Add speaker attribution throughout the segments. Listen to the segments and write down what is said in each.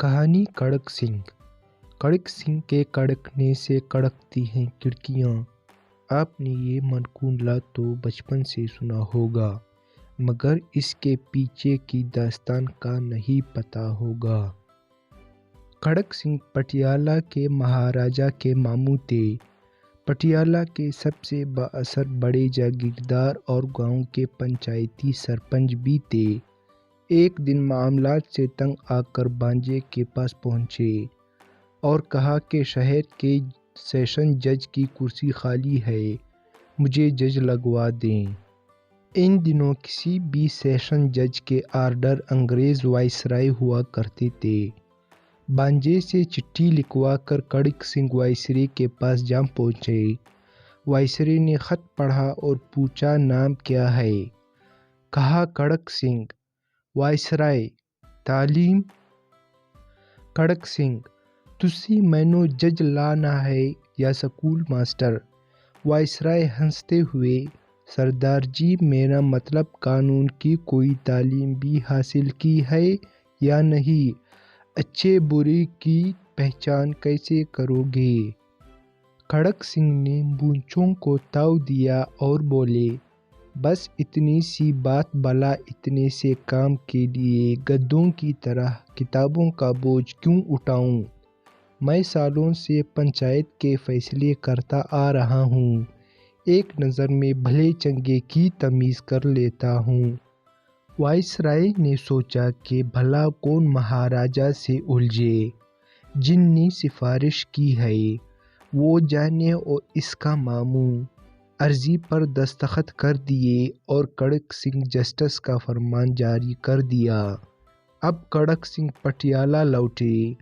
Speaker 1: कहानी कड़क सिंह। कड़क सिंह के कड़कने से कड़कती हैं खिड़कियाँ। आपने ये मनकूला तो बचपन से सुना होगा, मगर इसके पीछे की दास्तान का नहीं पता होगा। कड़क सिंह पटियाला के महाराजा के मामू थे। पटियाला के सबसे बाअसर बड़े जागीरदार और गांव के पंचायती सरपंच भी थे। एक दिन मामलात से तंग आकर बांजे के पास पहुंचे और कहा कि शहर के सेशन जज की कुर्सी खाली है, मुझे जज लगवा दें। इन दिनों किसी भी सेशन जज के आर्डर अंग्रेज़ वाइसराय हुआ करते थे। बांजे से चिट्ठी लिखवा कर कड़क सिंह वाइसराय के पास जा पहुंचे। वाइसराय ने खत पढ़ा और पूछा, नाम क्या है? कहा, कड़क सिंह। वाइसराय, तालीम? कड़क सिंह, तुसी मैनू जज लाना है या स्कूल मास्टर? वाइसराय हंसते हुए, सरदार जी, मेरा मतलब कानून की कोई तालीम भी हासिल की है या नहीं? अच्छे बुरे की पहचान कैसे करोगे? कड़क सिंह ने मूंछों को ताव दिया और बोले, बस इतनी सी बात, भला इतने से काम के लिए गद्दों की तरह किताबों का बोझ क्यों उठाऊं? मैं सालों से पंचायत के फैसले करता आ रहा हूँ। एक नज़र में भले चंगे की तमीज़ कर लेता हूँ। वाइसराय ने सोचा कि भला कौन महाराजा से उलझे। जिनने सिफारिश की है वो जाने और इसका मामू। अर्जी पर दस्तखत कर दिए और कड़क सिंह जस्टिस का फरमान जारी कर दिया। अब कड़क सिंह पटियाला लौटे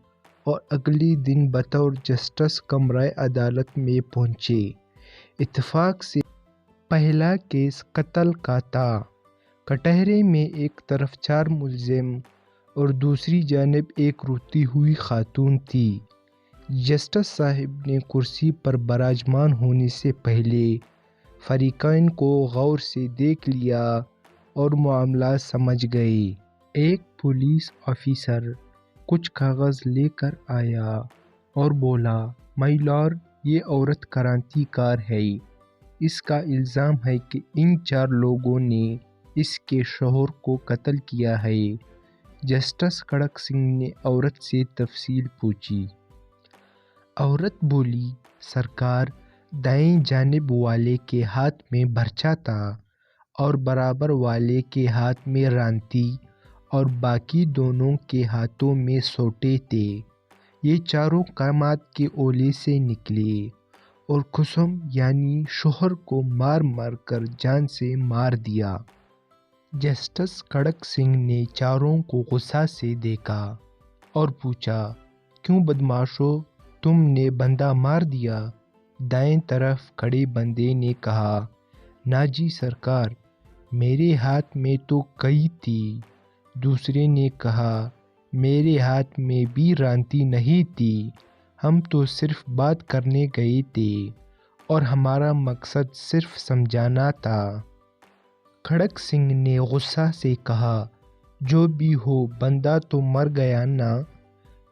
Speaker 1: और अगले दिन बतौर जस्टिस कमरा अदालत में पहुंचे। इत्तेफाक से पहला केस कत्ल का था। कटहरे में एक तरफ 4 मुलजिम और दूसरी जानिब एक रोती हुई खातून थी। जस्टिस साहब ने कुर्सी पर बराजमान होने से पहले फरीकैन को गौर से देख लिया और मामला समझ गए। एक पुलिस ऑफिसर कुछ कागज़ लेकर आया और बोला, माय लॉर्ड, ये औरत क्रांतिकार है। इसका इल्ज़ाम है कि इन 4 लोगों ने इसके शौहर को कत्ल किया है। जस्टिस कड़क सिंह ने औरत से तफसील पूछी। औरत बोली, सरकार, दाएं जानिब वाले के हाथ में बर्छा था और बराबर वाले के हाथ में रांती और बाकी दोनों के हाथों में सोटे थे। ये चारों कामात के ओले से निकले और खुसम यानी शोहर को मार मार कर जान से मार दिया। जस्टिस कड़क सिंह ने चारों को गुस्सा से देखा और पूछा, क्यों बदमाशों, तुमने बंदा मार दिया? दाएं तरफ खड़े बंदे ने कहा, नाजी सरकार, मेरे हाथ में तो कई थी। दूसरे ने कहा, मेरे हाथ में भी रांती नहीं थी, हम तो सिर्फ बात करने गए थे और हमारा मकसद सिर्फ समझाना था। कड़क सिंह ने गुस्सा से कहा, जो भी हो, बंदा तो मर गया ना।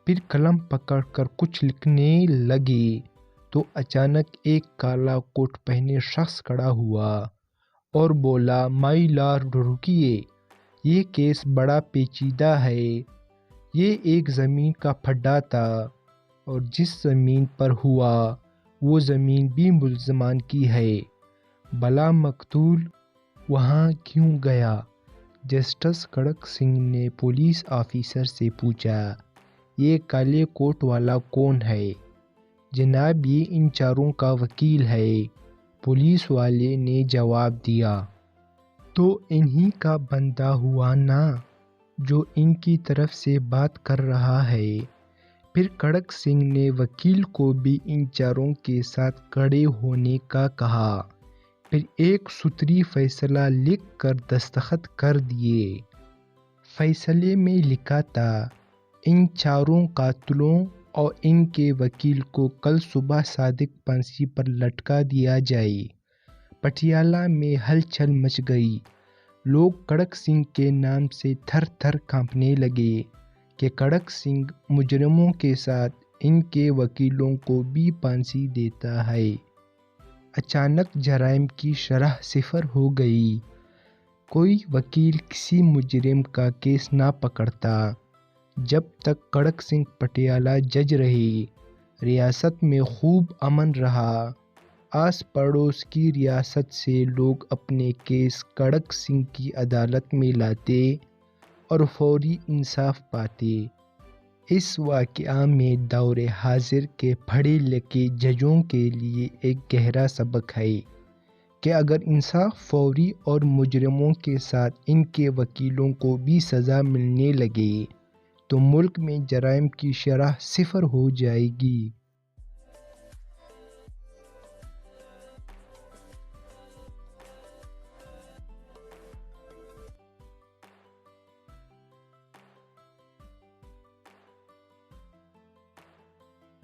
Speaker 1: फिर कलम पकड़कर कुछ लिखने लगे तो अचानक एक काला कोट पहने शख्स खड़ा हुआ और बोला, माय लॉर्ड, रुकिए, ये केस बड़ा पेचीदा है। ये एक ज़मीन का फड्डा था और जिस ज़मीन पर हुआ वो ज़मीन भी मुल्ज़मान की है। भला मकतूल वहाँ क्यों गया? जस्टिस कड़क सिंह ने पुलिस ऑफिसर से पूछा, ये काले कोट वाला कौन है? जनाब, ये इन चारों का वकील है, पुलिस वाले ने जवाब दिया। तो इन्हीं का बंदा हुआ ना, जो इनकी तरफ से बात कर रहा है। फिर कड़क सिंह ने वकील को भी इन चारों के साथ खड़े होने का कहा। फिर एक सूत्री फैसला लिख कर दस्तखत कर दिए। फैसले में लिखा था, इन चारों कातिलों और इनके वकील को कल सुबह सादिक फांसी पर लटका दिया जाए। पटियाला में हलचल मच गई। लोग कड़क सिंह के नाम से थर थर कांपने लगे کہ کھڑک سنگھ مجرموں کے ساتھ ان کے وکیلوں کو بھی پھانسی دیتا ہے۔ اچانک جرائم کی شرح صفر ہو گئی۔ کوئی وکیل کسی مجرم کا کیس نہ پکڑتا۔ جب تک کھڑک سنگھ پٹیالہ جج رہے، ریاست میں خوب امن رہا۔ آس پڑوس کی ریاست سے لوگ اپنے کیس کھڑک سنگھ کی عدالت میں لاتے اور فوری انصاف پاتے۔ اس واقعہ میں دور حاضر کے پڑھے لکھے ججوں کے لیے ایک گہرا سبق ہے کہ اگر انصاف فوری اور مجرموں کے ساتھ ان کے وکیلوں کو بھی سزا ملنے لگے تو ملک میں جرائم کی شرح صفر ہو جائے گی۔